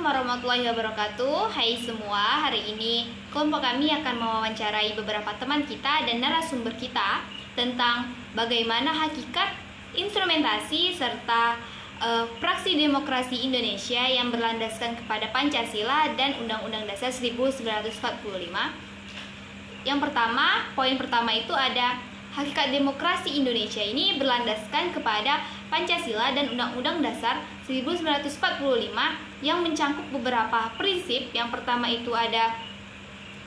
warahmatullahi wabarakatuh. Hai semua, hari ini kelompok kami akan mewawancarai beberapa teman kita dan narasumber kita tentang bagaimana hakikat, instrumentasi, serta praksi demokrasi Indonesia yang berlandaskan kepada Pancasila dan Undang-Undang Dasar 1945. Yang pertama, poin pertama itu ada hakikat demokrasi Indonesia ini berlandaskan kepada Pancasila dan Undang-Undang Dasar 1945 yang mencangkup beberapa prinsip. Yang pertama itu ada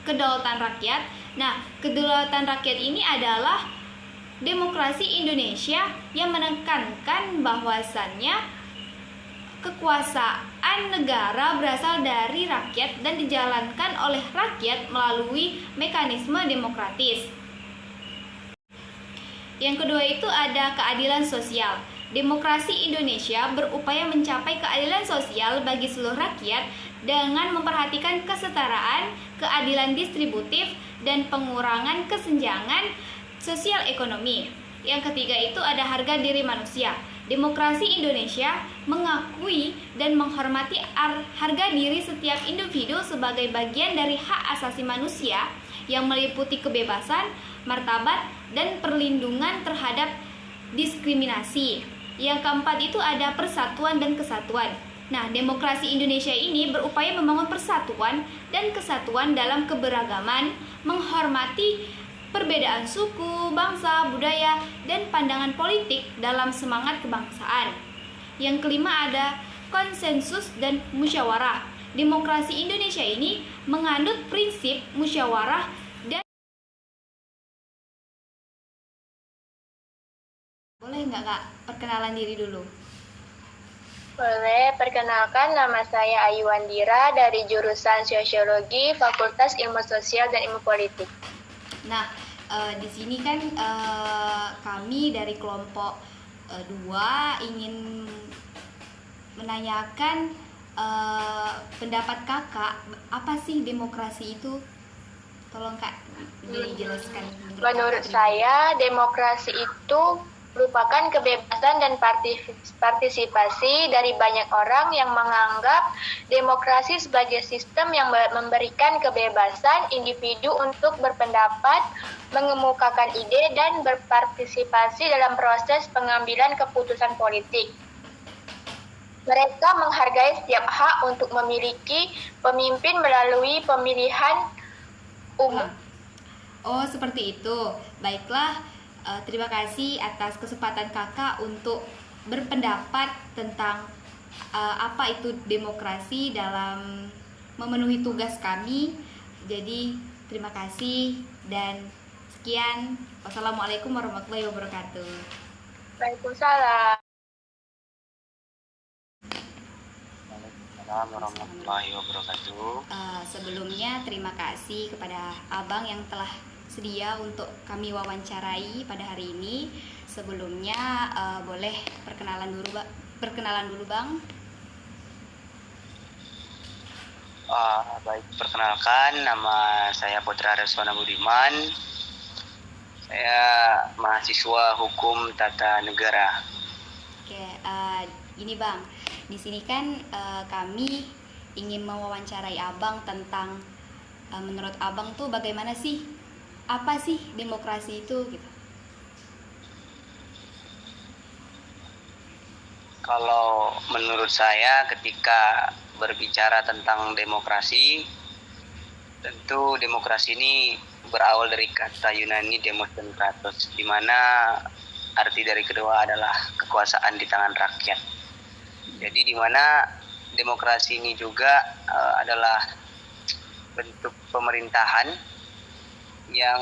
kedaulatan rakyat. Nah, kedaulatan rakyat ini adalah demokrasi Indonesia yang menekankan bahwasannya kekuasaan negara berasal dari rakyat dan dijalankan oleh rakyat melalui mekanisme demokratis. Yang kedua itu ada keadilan sosial. Demokrasi Indonesia berupaya mencapai keadilan sosial bagi seluruh rakyat dengan memperhatikan kesetaraan, keadilan distributif, dan pengurangan kesenjangan sosial ekonomi. Yang ketiga itu ada harga diri manusia. Demokrasi Indonesia mengakui dan menghormati harga diri setiap individu sebagai bagian dari hak asasi manusia yang meliputi kebebasan, martabat, dan perlindungan terhadap diskriminasi. Yang keempat itu ada persatuan dan kesatuan. Nah, demokrasi Indonesia ini berupaya membangun persatuan dan kesatuan dalam keberagaman, menghormati perbedaan suku, bangsa, budaya, dan pandangan politik dalam semangat kebangsaan. Yang kelima ada konsensus dan musyawarah. Demokrasi Indonesia ini menganut prinsip musyawarah dan boleh nggak Kak perkenalan diri dulu? Boleh, perkenalkan nama saya Ayu Wandira dari jurusan Sosiologi, Fakultas Ilmu Sosial dan Ilmu Politik. Nah, di sini kan kami dari kelompok 2 ingin menanyakan pendapat kakak, apa sih demokrasi itu? Tolong Kak dijelaskan. Menurut saya, demokrasi itu merupakan kebebasan dan partisipasi dari banyak orang yang menganggap demokrasi sebagai sistem yang memberikan kebebasan individu untuk berpendapat, mengemukakan ide, dan berpartisipasi dalam proses pengambilan keputusan politik. Mereka menghargai setiap hak untuk memiliki pemimpin melalui pemilihan umum. Oh, seperti itu. Baiklah. Terima kasih atas kesempatan kakak untuk berpendapat tentang apa itu demokrasi dalam memenuhi tugas kami. Jadi terima kasih dan sekian. Wassalamualaikum warahmatullahi wabarakatuh. Waalaikumsalam. Waalaikumsalam warahmatullahi wabarakatuh. Sebelumnya terima kasih kepada Abang yang telah sedia untuk kami wawancarai pada hari ini. Sebelumnya boleh perkenalan dulu Bang. Baik, perkenalkan nama saya Putra Reswana Budiman. Saya mahasiswa Hukum Tata Negara. Oke, ini Bang. Di sini kan kami ingin mewawancarai Abang tentang menurut Abang tuh bagaimana sih? Apa sih demokrasi itu gitu? Kalau menurut saya ketika berbicara tentang demokrasi, tentu demokrasi ini berawal dari kata Yunani demos dan kratos, di mana arti dari kedua adalah kekuasaan di tangan rakyat. Jadi di mana demokrasi ini juga adalah bentuk pemerintahan yang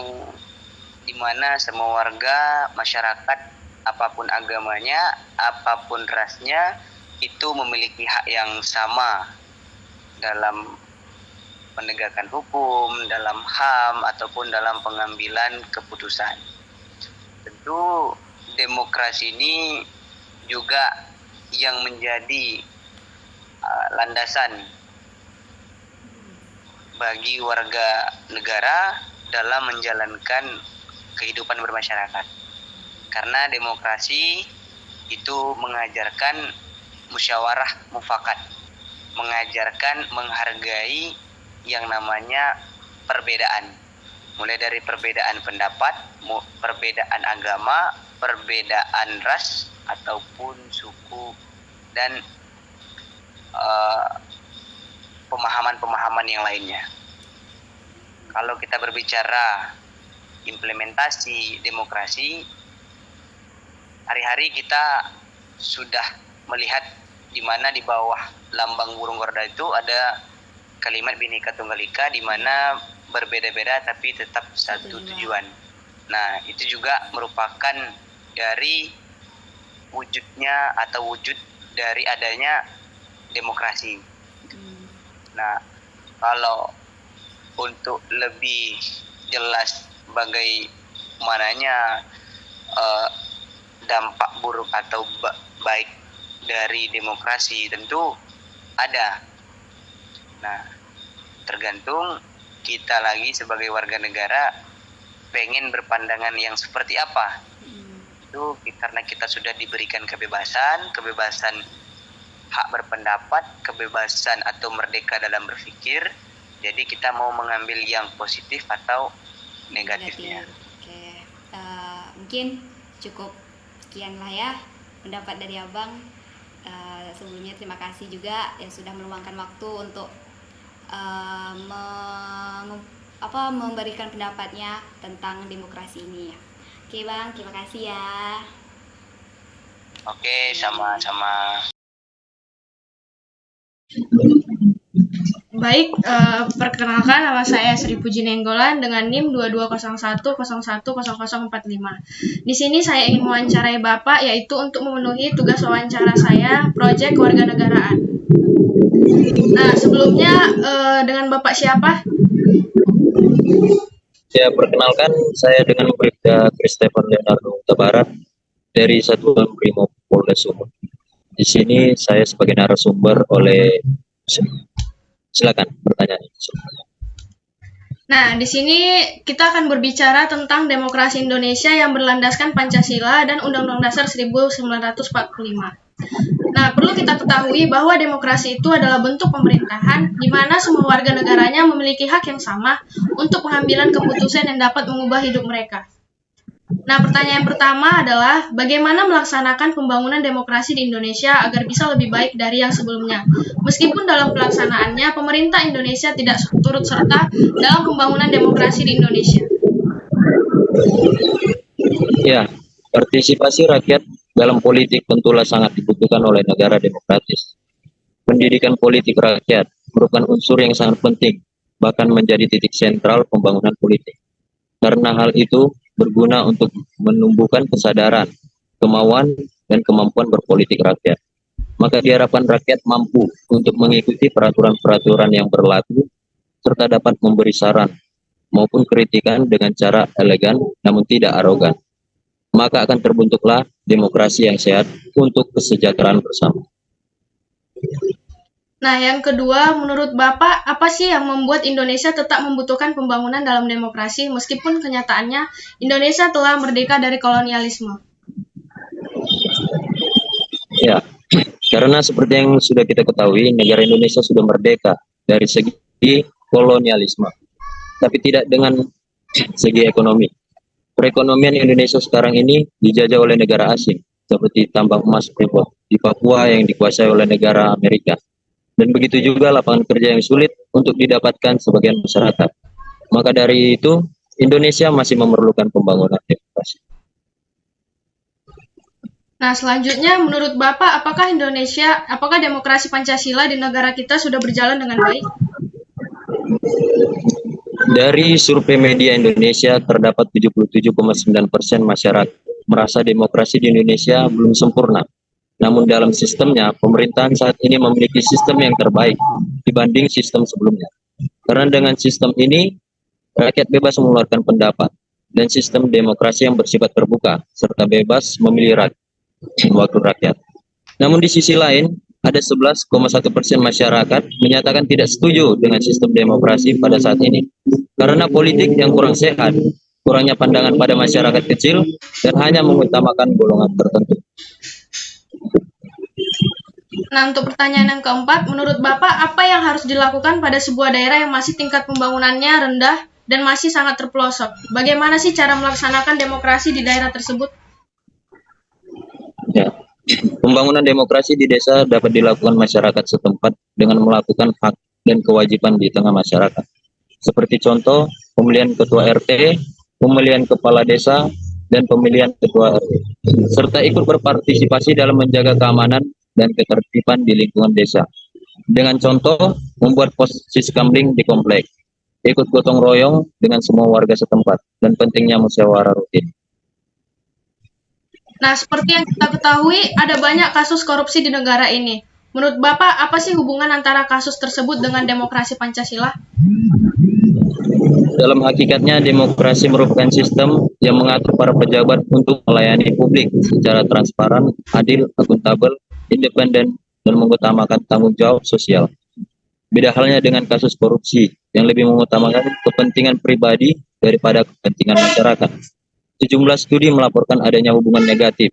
dimana semua warga masyarakat apapun agamanya, apapun rasnya itu memiliki hak yang sama dalam menegakkan hukum, dalam HAM ataupun dalam pengambilan keputusan. Tentu demokrasi ini juga yang menjadi landasan bagi warga negara dalam menjalankan kehidupan bermasyarakat. Karena demokrasi itu mengajarkan musyawarah mufakat. mengajarkan menghargai yang namanya perbedaan. Mulai dari perbedaan pendapat, perbedaan agama, perbedaan ras ataupun suku, dan pemahaman-pemahaman yang lainnya. Kalau kita berbicara implementasi demokrasi, hari-hari kita sudah melihat di mana di bawah lambang burung Garuda itu ada kalimat Bhinneka Tunggal Ika, di mana berbeda-beda tapi tetap satu tujuan. Nah, itu juga merupakan dari wujudnya atau wujud dari adanya demokrasi. Nah, kalau untuk lebih jelas bagaimananya dampak buruk atau baik dari demokrasi, tentu ada. Nah, tergantung kita lagi sebagai warga negara pengen berpandangan yang seperti apa. Itu karena kita sudah diberikan kebebasan hak berpendapat, kebebasan atau merdeka dalam berpikir. Jadi kita mau mengambil yang positif atau negatifnya. Oke, mungkin cukup sekian lah ya pendapat dari Abang. Sebelumnya terima kasih juga yang sudah meluangkan waktu untuk memberikan pendapatnya tentang demokrasi ini ya. Oke Bang, terima kasih ya. Oke, sama-sama. Baik, perkenalkan nama saya Sri Puji Nenggolan dengan NIM 2201010045. Di sini saya ingin mewawancarai Bapak, yaitu untuk memenuhi tugas wawancara saya, proyek kewarganegaraan. Nah, sebelumnya dengan Bapak siapa? Ya, perkenalkan saya dengan Bribda Christopher Leonardo Huta Barat dari Satuan Brimob Polda Sumut. Di sini saya sebagai narasumber oleh silakan pertanyaan. Nah, di sini kita akan berbicara tentang demokrasi Indonesia yang berlandaskan Pancasila dan Undang-Undang Dasar 1945. Nah, perlu kita ketahui bahwa demokrasi itu adalah bentuk pemerintahan di mana semua warga negaranya memiliki hak yang sama untuk pengambilan keputusan yang dapat mengubah hidup mereka. Nah, pertanyaan pertama adalah bagaimana melaksanakan pembangunan demokrasi di Indonesia agar bisa lebih baik dari yang sebelumnya. Meskipun dalam pelaksanaannya, pemerintah Indonesia tidak turut serta dalam pembangunan demokrasi di Indonesia. Ya, partisipasi rakyat dalam politik tentulah sangat dibutuhkan oleh negara demokratis. Pendidikan politik rakyat merupakan unsur yang sangat penting, bahkan menjadi titik sentral pembangunan politik. Karena hal itu berguna untuk menumbuhkan kesadaran, kemauan, dan kemampuan berpolitik rakyat. Maka diharapkan rakyat mampu untuk mengikuti peraturan-peraturan yang berlaku, serta dapat memberi saran maupun kritikan dengan cara elegan namun tidak arogan. Maka akan terbentuklah demokrasi yang sehat untuk kesejahteraan bersama. Nah, yang kedua, menurut Bapak, apa sih yang membuat Indonesia tetap membutuhkan pembangunan dalam demokrasi meskipun kenyataannya Indonesia telah merdeka dari kolonialisme? Ya, karena seperti yang sudah kita ketahui, negara Indonesia sudah merdeka dari segi kolonialisme, tapi tidak dengan segi ekonomi. Perekonomian Indonesia sekarang ini dijajah oleh negara asing, seperti tambang emas Freeport di Papua yang dikuasai oleh negara Amerika. Dan begitu juga lapangan kerja yang sulit untuk didapatkan sebagian masyarakat. Maka dari itu, Indonesia masih memerlukan pembangunan demokrasi. Nah, selanjutnya menurut Bapak, apakah demokrasi Pancasila di negara kita sudah berjalan dengan baik? Dari survei media Indonesia, terdapat 77,9% masyarakat merasa demokrasi di Indonesia belum sempurna. Namun dalam sistemnya, pemerintahan saat ini memiliki sistem yang terbaik dibanding sistem sebelumnya. Karena dengan sistem ini, rakyat bebas mengeluarkan pendapat, dan sistem demokrasi yang bersifat terbuka, serta bebas memilih wakil rakyat. Namun di sisi lain, ada 11,1% masyarakat menyatakan tidak setuju dengan sistem demokrasi pada saat ini. Karena politik yang kurang sehat, kurangnya pandangan pada masyarakat kecil, dan hanya mengutamakan golongan tertentu. Nah, untuk pertanyaan yang keempat, menurut Bapak apa yang harus dilakukan pada sebuah daerah yang masih tingkat pembangunannya rendah dan masih sangat terpelosok? Bagaimana sih cara melaksanakan demokrasi di daerah tersebut? Ya. Pembangunan demokrasi di desa dapat dilakukan masyarakat setempat dengan melakukan hak dan kewajiban di tengah masyarakat. Seperti contoh, pemilihan ketua RT, pemilihan kepala desa, dan pemilihan ketua RW, serta ikut berpartisipasi dalam menjaga keamanan dan ketertiban di lingkungan desa. Dengan contoh, membuat pos siskamling di komplek, ikut gotong royong dengan semua warga setempat, dan pentingnya musyawarah rutin. Nah, seperti yang kita ketahui, ada banyak kasus korupsi di negara ini. Menurut Bapak, apa sih hubungan antara kasus tersebut dengan demokrasi Pancasila? Dalam hakikatnya, demokrasi merupakan sistem yang mengatur para pejabat untuk melayani publik secara transparan, adil, akuntabel, independen, dan mengutamakan tanggung jawab sosial. Beda halnya dengan kasus korupsi yang lebih mengutamakan kepentingan pribadi daripada kepentingan masyarakat. Sejumlah studi melaporkan adanya hubungan negatif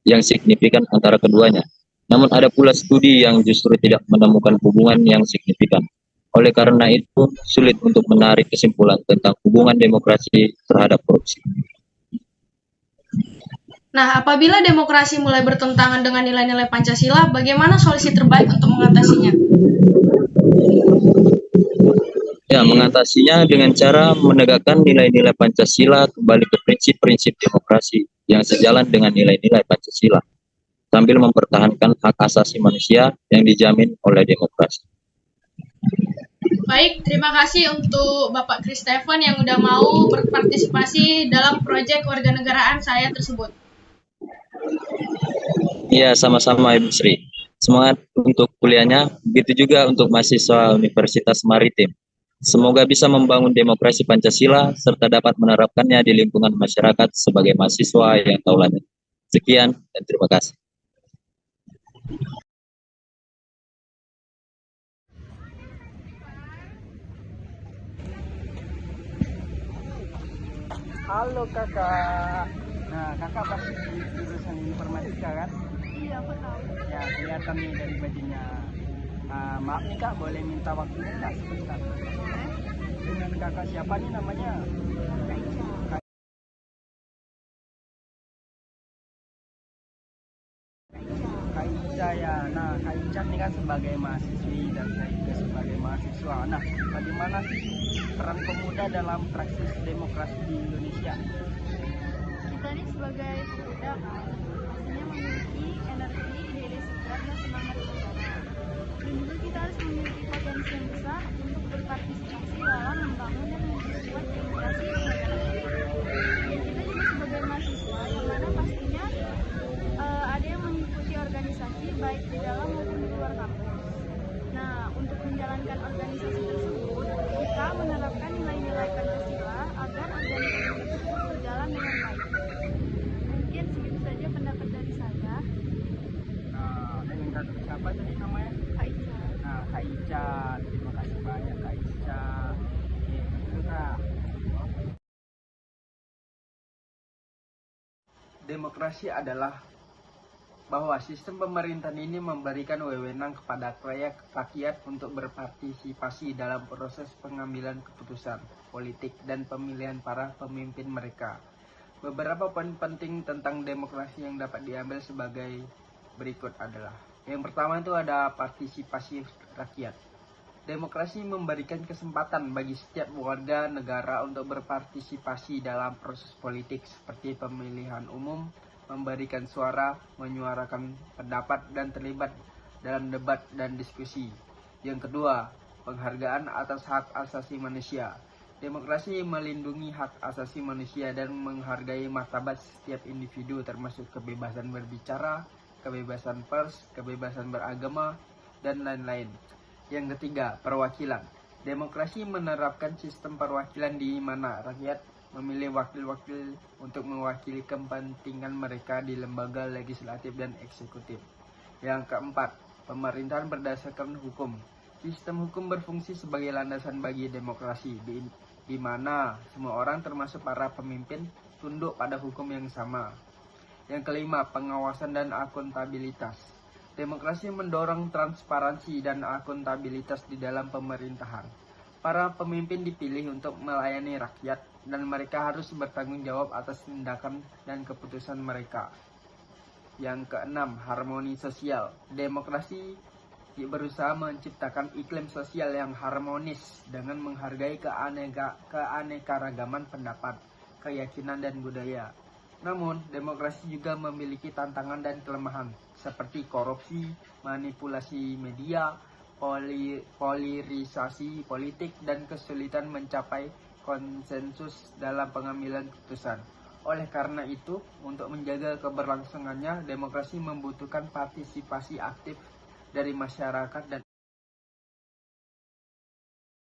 yang signifikan antara keduanya. Namun ada pula studi yang justru tidak menemukan hubungan yang signifikan. Oleh karena itu, sulit untuk menarik kesimpulan tentang hubungan demokrasi terhadap korupsi. Nah, apabila demokrasi mulai bertentangan dengan nilai-nilai Pancasila, bagaimana solusi terbaik untuk mengatasinya? Ya, mengatasinya dengan cara menegakkan nilai-nilai Pancasila kembali ke prinsip-prinsip demokrasi yang sejalan dengan nilai-nilai Pancasila, sambil mempertahankan hak asasi manusia yang dijamin oleh demokrasi. Baik, terima kasih untuk Bapak Chris Stephen yang udah mau berpartisipasi dalam proyek kewarganegaraan saya tersebut. Iya, sama-sama Ibu Sri. Semangat untuk kuliahnya, begitu juga untuk mahasiswa Universitas Maritim. Semoga bisa membangun demokrasi Pancasila serta dapat menerapkannya di lingkungan masyarakat sebagai mahasiswa yang tauladan. Sekian dan terima kasih. Halo kakak. Nah, kakak pasti jurusan informatika kan? Iya, aku tahu. Ya, kelihatan nih dari bajunya. Maaf nih kak, boleh minta waktunya nggak sebentar? Dengan kakak siapa nih namanya? Kak Ica ya. Nah, Kak Ica nih kan sebagai mahasiswi dan saya juga sebagai mahasiswa. Nah, bagaimana sih peran pemuda dalam praksis demokrasi di Indonesia? Kita ini sebagai pemuda kan, pastinya memiliki energi, ide segar, dan semangat berbara. Dan juga kita harus memiliki potensi yang besar untuk berpartisipasi dalam membangun dan memperkuat demokrasi di negara kita. Kita juga sebagai mahasiswa, yang mana pastinya ada yang mengikuti organisasi baik di dalam maupun di luar kampus. Nah, untuk menjalankan organisasi tersebut, kita menerapkan nilai-nilai Pancasila agar organisasi tersebut berjalan dengan baik. Mungkin segitu saja pendapat dari saya. Dengan kakak siapa tadi namanya? Kak Ica. Nah, Kak Ica, terima kasih banyak Kak Ica. Oke, itu Kak. Demokrasi adalah bahwa sistem pemerintahan ini memberikan wewenang kepada rakyat untuk berpartisipasi dalam proses pengambilan keputusan politik dan pemilihan para pemimpin mereka. Beberapa poin penting tentang demokrasi yang dapat diambil sebagai berikut adalah: yang pertama itu ada partisipasi rakyat. Demokrasi memberikan kesempatan bagi setiap warga negara untuk berpartisipasi dalam proses politik seperti pemilihan umum, memberikan suara, menyuarakan pendapat, dan terlibat dalam debat dan diskusi. Yang kedua, penghargaan atas hak asasi manusia. Demokrasi melindungi hak asasi manusia dan menghargai martabat setiap individu termasuk kebebasan berbicara, kebebasan pers, kebebasan beragama, dan lain-lain. Yang ketiga, perwakilan. Demokrasi menerapkan sistem perwakilan di mana rakyat memilih wakil-wakil untuk mewakili kepentingan mereka di lembaga legislatif dan eksekutif. Yang keempat, pemerintahan berdasarkan hukum. Sistem hukum berfungsi sebagai landasan bagi demokrasi, di mana semua orang termasuk para pemimpin tunduk pada hukum yang sama. Yang kelima, pengawasan dan akuntabilitas. Demokrasi mendorong transparansi dan akuntabilitas di dalam pemerintahan. Para pemimpin dipilih untuk melayani rakyat dan mereka harus bertanggung jawab atas tindakan dan keputusan mereka. Yang keenam, harmoni sosial. Demokrasi berusaha menciptakan iklim sosial yang harmonis dengan menghargai keanekaragaman pendapat, keyakinan, dan budaya. Namun, demokrasi juga memiliki tantangan dan kelemahan, seperti korupsi, manipulasi media, polarisasi politik, dan kesulitan mencapai konsensus dalam pengambilan keputusan. Oleh karena itu, untuk menjaga keberlangsungannya, demokrasi membutuhkan partisipasi aktif dari masyarakat dan